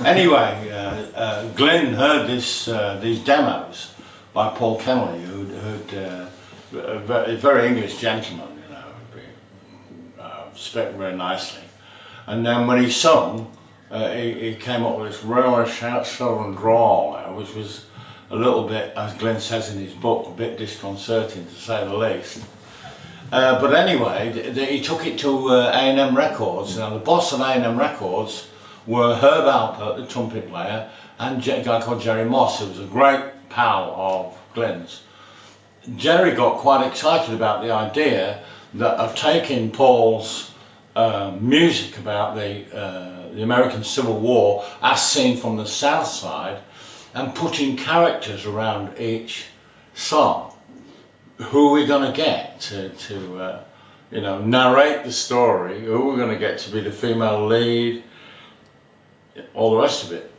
Anyway, Glyn heard these demos by Paul Kennelly, who'd a very English gentleman, you know, spoke very nicely. And then when he sung, he came up with this really southern drawl, which was a little bit, as Glyn says in his book, a bit disconcerting to say the least. But anyway, he took it to A&M Records. Now the boss of A&M Records were Herb Alpert, the trumpet player, and a guy called Jerry Moss, who was a great pal of Glyn's. Jerry got quite excited about the idea of taking Paul's music about the American Civil War as seen from the South Side and putting characters around each song. Who are we going to get to you know, narrate the story? Who are we going to get to be the female lead? All the rest of it.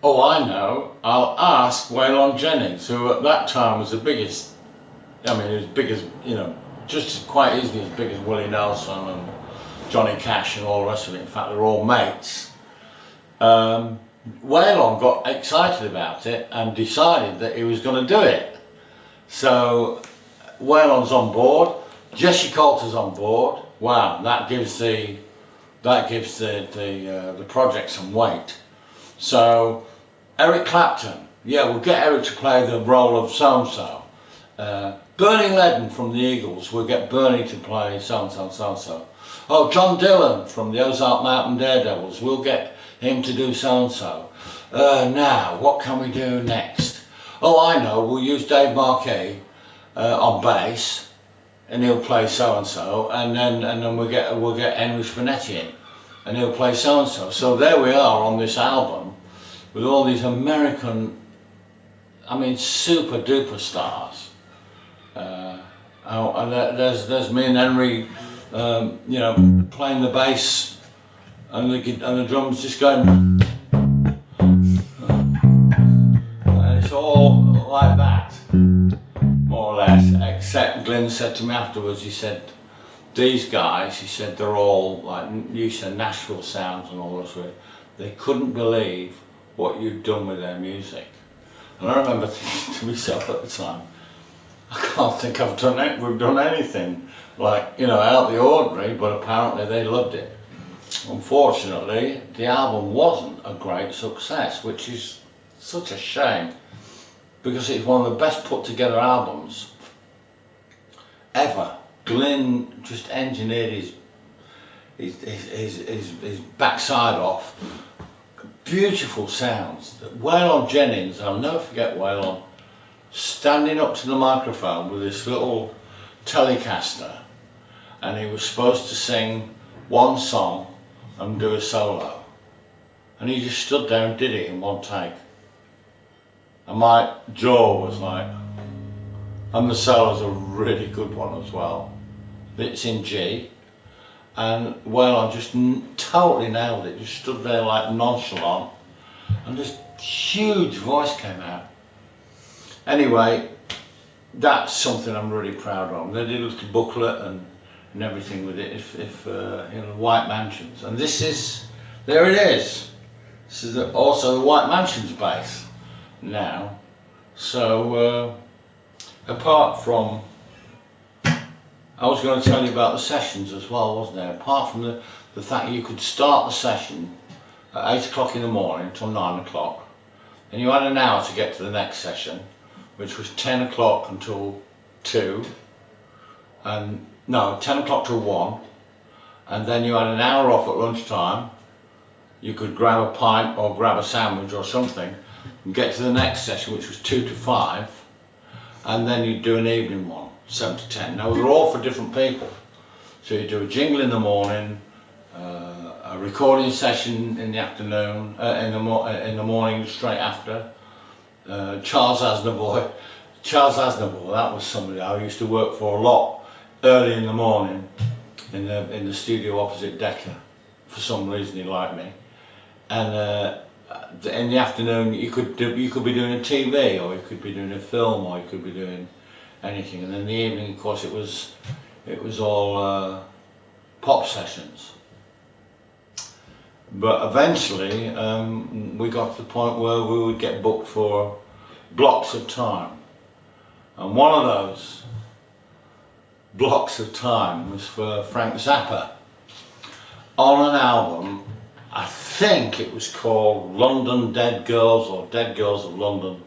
Oh, I know. I'll ask Waylon Jennings, who at that time was the biggest. I mean, as big as, you know, just quite easily as big as Willie Nelson and Johnny Cash and all the rest of it. In fact, they're all mates. Waylon got excited about it and decided that he was going to do it. So Waylon's on board. Jesse Coulter's on board. Wow, that gives the project some weight. So Eric Clapton, yeah, we'll get Eric to play the role of so-and-so. Bernie Ledden from the Eagles, we'll get Bernie to play so-and-so and so-and-so. Oh, John Dillon from the Ozark Mountain Daredevils, we'll get him to do so-and-so. Now, what can we do next? Oh, I know, we'll use Dave Markee on bass, and he'll play so-and-so, and then we'll get Henry Spinetti in, and he'll play so-and-so. So there we are on this album, with all these American, I mean, super duper stars. And there's me and Henry, you know, playing the bass, and the drums just going, and it's all like that, more or less, except Glyn said to me afterwards, he said, these guys, he said, they're all, like you said, Nashville sounds and all this, they couldn't believe what you'd done with their music. And I remember thinking to myself at the time, I can't think we've done anything like, you know, out of the ordinary, but apparently they loved it. Unfortunately, the album wasn't a great success, which is such a shame, because it's one of the best put together albums ever. Glyn just engineered his backside off. Beautiful sounds. Waylon Jennings, I'll never forget Waylon, standing up to the microphone with this little Telecaster, and he was supposed to sing one song and do a solo, and he just stood there and did it in one take, and my jaw was like, and the solo's a really good one as well. It's in G, and Waylon just totally nailed it, just stood there like nonchalant, and this huge voice came out. Anyway, that's something I'm really proud of. They did a little booklet and everything with it, if you know, White Mansions. And this is, there it is. This is also the White Mansions bass now. So, apart from, I was going to tell you about the sessions as well, wasn't there? Apart from the fact you could start the session at 8 o'clock in the morning till 9 o'clock, and you had an hour to get to the next session, which was 10 o'clock until 2, and no, 10 o'clock till 1, and then you had an hour off at lunchtime. You could grab a pint or grab a sandwich or something and get to the next session, which was 2 to 5, and then you'd do an evening one, 7 to 10. Now they're all for different people. So you do a jingle in the morning, a recording session in the afternoon, in the morning straight after. Charles Aznavour, that was somebody I used to work for a lot early in the morning in the studio opposite Decca. For some reason he liked me, and in the afternoon you could be doing a TV, or you could be doing a film, or you could be doing anything, and in the evening, of course, it was all pop sessions. But eventually, we got to the point where we would get booked for blocks of time. And one of those blocks of time was for Frank Zappa on an album, I think it was called London Dead Girls or Dead Girls of London.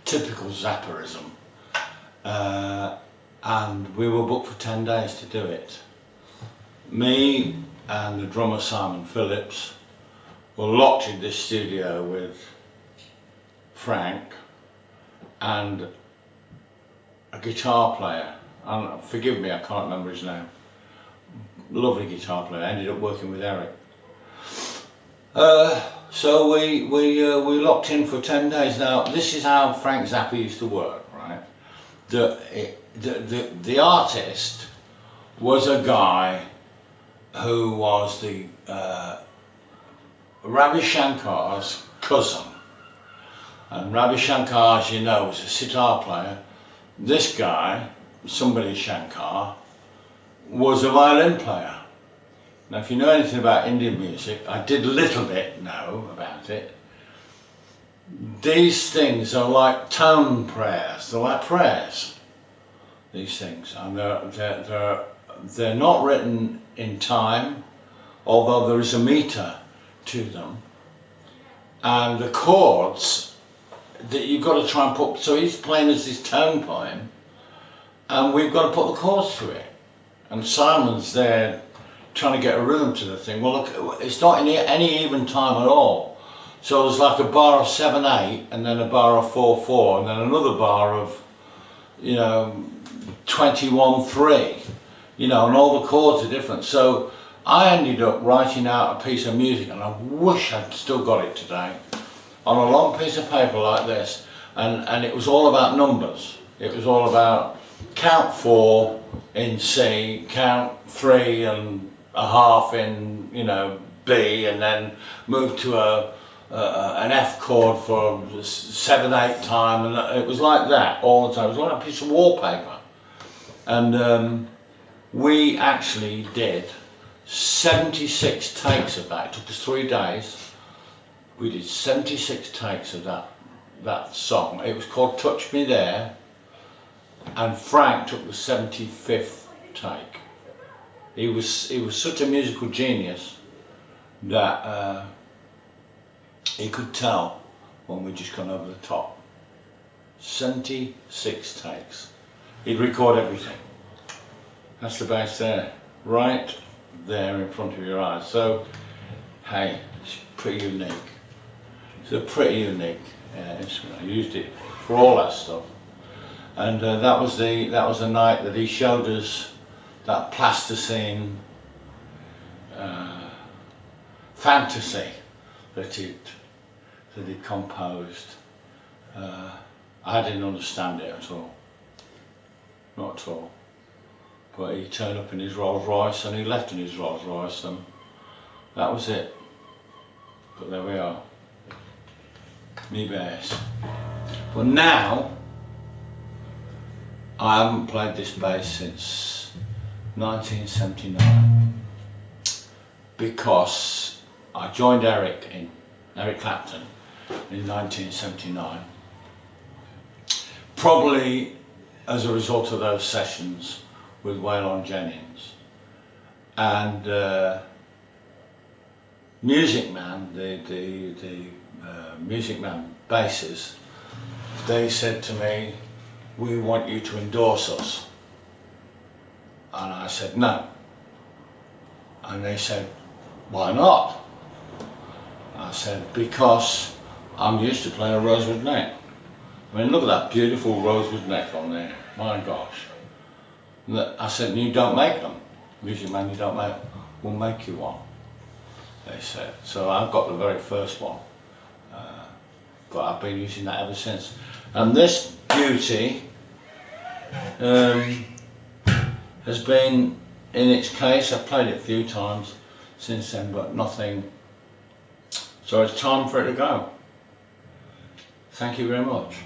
Typical Zappaism. And we were booked for 10 days to do it. Me and the drummer Simon Phillips were locked in this studio with Frank and a guitar player, and forgive me, I can't remember his name. Lovely guitar player, ended up working with Eric. So we locked in for 10 days. Now this is how Frank Zappa used to work, right? The artist was a guy who was the Ravi Shankar's cousin. And Ravi Shankar, as you know, was a sitar player. This guy, somebody Shankar, was a violin player. Now if you know anything about Indian music, I did a little bit know about it. These things are like tone prayers, they're like prayers, these things. And they're not written in time, although there is a meter to them. And the chords that you've got to try and put, so he's playing as this tone poem, and we've got to put the chords to it. And Simon's there trying to get a rhythm to the thing. Well, look, it's not in any even time at all. So there's like a bar of 7/8, and then a bar of 4/4, and then another bar of, 21/3, and all the chords are different. So I ended up writing out a piece of music, and I wish I'd still got it today, on a long piece of paper like this, and it was all about numbers. It was all about count 4 in C, count 3 and a half in B, and then move to an F chord for 7/8 time, and it was like that all the time. It was like a piece of wallpaper. And we actually did 76 takes of that. It took us 3 days. We did 76 takes of that song. It was called Touch Me There, and Frank took the 75th take. He was such a musical genius that he could tell when we'd just gone over the top. 76 takes. He'd record everything. That's the bass there, right there in front of your eyes. So, hey, it's pretty unique. It's a pretty unique instrument. I used it for all that stuff, and that was the night that he showed us that plasticine fantasy that he'd composed. I didn't understand it at all, not at all. But he turned up in his Rolls Royce, and he left in his Rolls Royce, and that was it. But there we are, me bass. But now, I haven't played this bass since 1979, because I joined Eric Clapton in 1979, probably as a result of those sessions with Waylon Jennings. And Music Man, the Music Man basses, they said to me, "We want you to endorse us." And I said no. And they said, "Why not?" I said, "Because I'm used to playing a rosewood neck." I mean, look at that beautiful rosewood neck on there, my gosh. I said, "You don't make them, Music Man, you don't make them. We'll make you one," they said. So I've got the very first one, but I've been using that ever since. And this beauty has been in its case. I've played it a few times since then, but nothing. So it's time for it to go. Thank you very much.